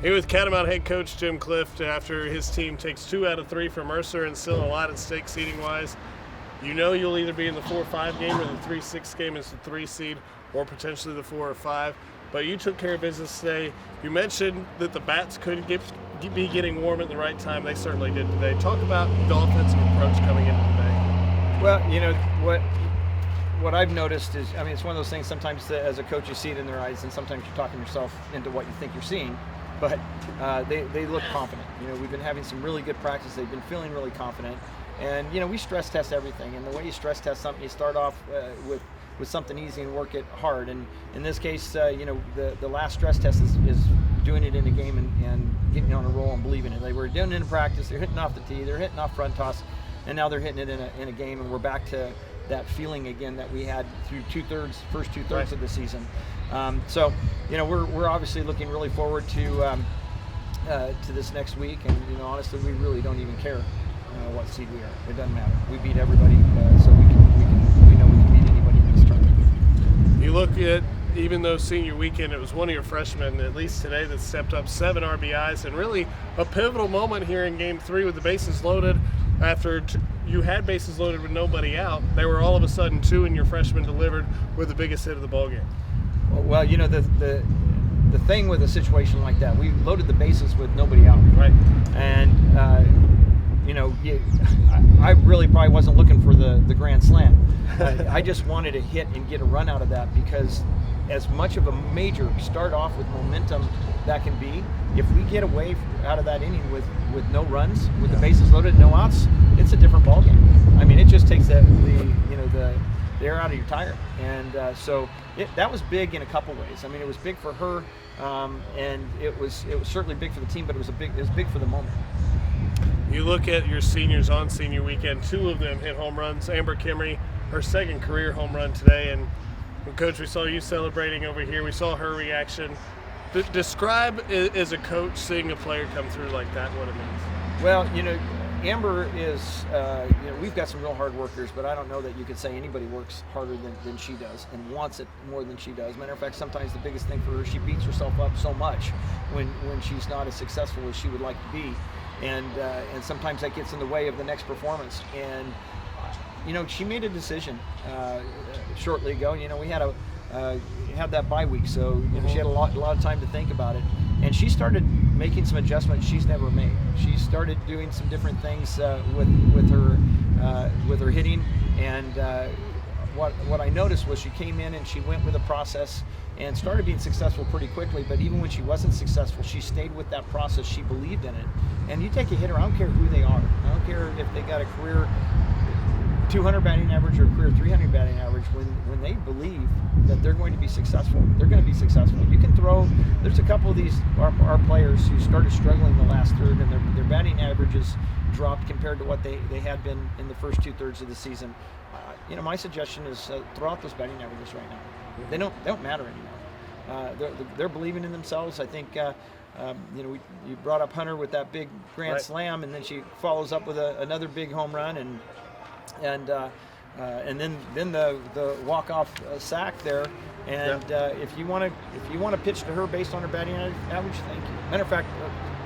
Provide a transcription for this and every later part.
Here with Catamount head coach Jim Clift after his team takes 2 out of 3 from Mercer and still a lot at stake seeding-wise. You know you'll either be in the 4-5 game or the 3-6 game as the 3 seed or potentially the 4 or 5. But you took care of business today. You mentioned that the bats could be getting warm at the right time. They certainly did today. Talk about the offensive approach coming into today. Well, you know, what I've noticed is, I mean, it's one of those things sometimes as a coach you see it in their eyes and sometimes you're talking yourself into what you think you're seeing. But they look confident. You know, we've been having some really good practice. They've been feeling really confident. And, you know, we stress test everything. And the way you stress test something, you start off with something easy and work it hard. And in this case, you know, the last stress test is doing it in a game and getting on a roll and believing it. They were doing it in practice. They're hitting off the tee. They're hitting off front toss. And now they're hitting it in a game. And we're back to that feeling again that we had through first two thirds of the season. So, you know, we're obviously looking really forward to this next week, and you know, honestly, we really don't even care what seed we are. It doesn't matter. We beat everybody, so we know we can beat anybody next tournament. You look at even though senior weekend, it was one of your freshmen, at least today, that stepped up 7 RBIs, and really a pivotal moment here in Game 3 with the bases loaded. After you had bases loaded with nobody out, they were all of a sudden 2, and your freshman delivered with the biggest hit of the ballgame. Well, you know, the thing with a situation like that, we loaded the bases with nobody out. Right. And, you know, I really probably wasn't looking for the grand slam. I just wanted to hit and get a run out of that because as much of a major start off with momentum that can be, if we get away out of that inning with no runs, with the bases loaded, no outs, it's a different ballgame. I mean, it just takes the air out of your tire. And so that was big in a couple ways. I mean, it was big for her, and it was certainly big for the team, but it was big for the moment. You look at your seniors on senior weekend, 2 of them hit home runs. Amber Kimry, her second career home run today. And Coach, we saw you celebrating over here. We saw her reaction. Describe as a coach seeing a player come through like that, what it means. Well, you know, Amber is, you know, we've got some real hard workers, but I don't know that you could say anybody works harder than she does and wants it more than she does. Matter of fact, sometimes the biggest thing for her, she beats herself up so much when she's not as successful as she would like to be. And sometimes that gets in the way of the next performance. And, you know, she made a decision shortly ago. You know, we had that bye week, so you know, she had a lot of time to think about it. And she started making some adjustments she's never made. She started doing some different things with her hitting. And what I noticed was she came in and she went with a process and started being successful pretty quickly. But even when she wasn't successful, she stayed with that process. She believed in it. And you take a hitter, I don't care who they are. I don't care if they got a career 200 batting average or a career 300 batting average. When they believe that they're going to be successful, they're going to be successful. You can throw. There's a couple of these our players who started struggling the last third, and their batting averages dropped compared to what they had been in the first 2/3 of the season. You know, my suggestion is throw out those batting averages right now. They don't matter anymore. They're believing in themselves. I think. You know, you brought up Hunter with that big grand slam, and then she follows up with another big home run, and then the walk-off sack there. And if you want to pitch to her based on her batting average, thank you. Matter of fact,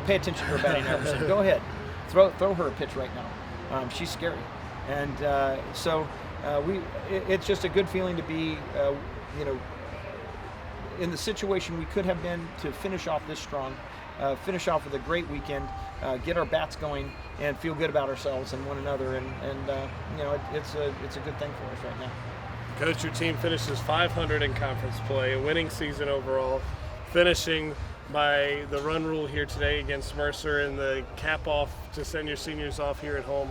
pay attention to her batting average. Go ahead, throw her a pitch right now. She's scary, and so it's just a good feeling to be, you know, in the situation we could have been to finish off this strong, finish off with a great weekend, get our bats going, and feel good about ourselves and one another. And you know, it's a good thing for us right now. Coach, your team finishes 500 in conference play, a winning season overall, finishing by the run rule here today against Mercer and the cap off to send your seniors off here at home.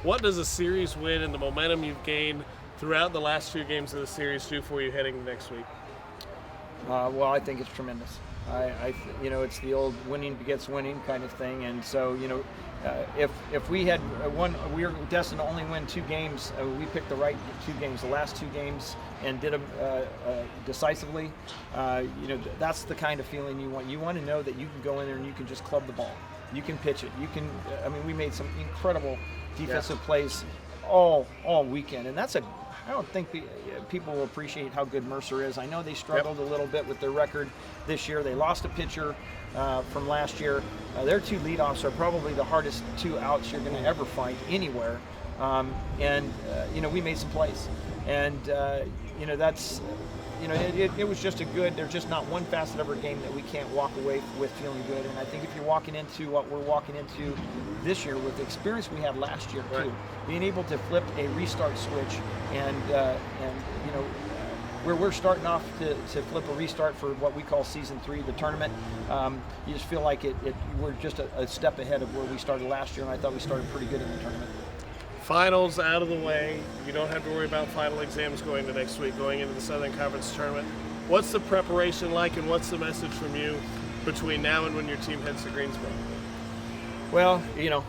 What does a series win and the momentum you've gained throughout the last 2 games of the series do for you heading next week? Well, I think it's tremendous. You know, it's the old winning begets winning kind of thing, and so, you know, if we had we were destined to only win 2 games. We picked the right 2 games, the last 2 games, and did them decisively. You know, that's the kind of feeling you want. You want to know that you can go in there and you can just club the ball. You can pitch it. You can. I mean, we made some incredible defensive plays all weekend, and that's a I don't think people will appreciate how good Mercer is. I know they struggled a little bit with their record this year. They lost a pitcher from last year. Their 2 leadoffs are probably the hardest 2 outs you're going to ever find anywhere. We made some plays, and that's. It was just there's just not one facet of our game that we can't walk away with feeling good. And I think if you're walking into what we're walking into this year with the experience we had last year too, being able to flip a restart switch and where we're starting off to flip a restart for what we call season 3, the tournament, you just feel like we're just a step ahead of where we started last year, and I thought we started pretty good in the tournament. Finals out of the way. You don't have to worry about final exams going to next week, going into the Southern Conference tournament. What's the preparation like, and what's the message from you between now and when your team heads to Greensboro? Well,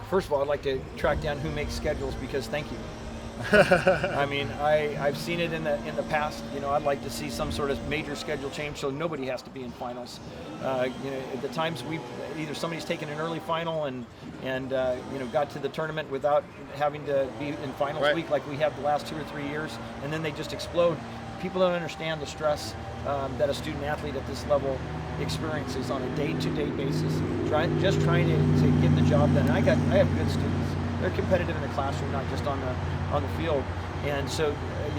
first of all, I'd like to track down who makes schedules, because thank you. I mean, I've seen it in the past. I'd like to see some sort of major schedule change so nobody has to be in finals. At the times either somebody's taken an early final and got to the tournament without having to be in finals week like we have the last 2 or 3 years, and then they just explode. People don't understand the stress that a student athlete at this level experiences on a day-to-day basis, just trying to get the job done. I have good students. They're competitive in the classroom, not just on the field. And so,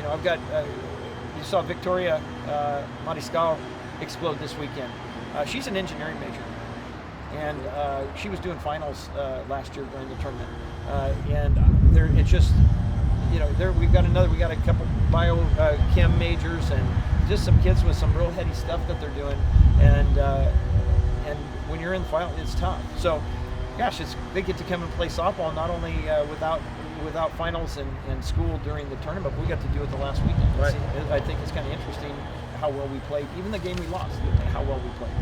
I've got, you saw Victoria Mariscal explode this weekend. She's an engineering major, and she was doing finals last year during the tournament. It's just, we got a couple chem majors, and just some kids with some real heady stuff that they're doing. And when you're in the final, it's tough. So, gosh, they get to come and play softball not only without finals and school during the tournament, but we got to do it the last weekend. Right. I think it's kind of interesting how well we played. Even the game we lost, how well we played.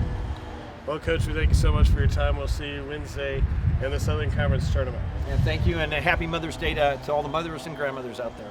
Well, Coach, we thank you so much for your time. We'll see you Wednesday in the Southern Conference tournament. And thank you, and a happy Mother's Day to all the mothers and grandmothers out there.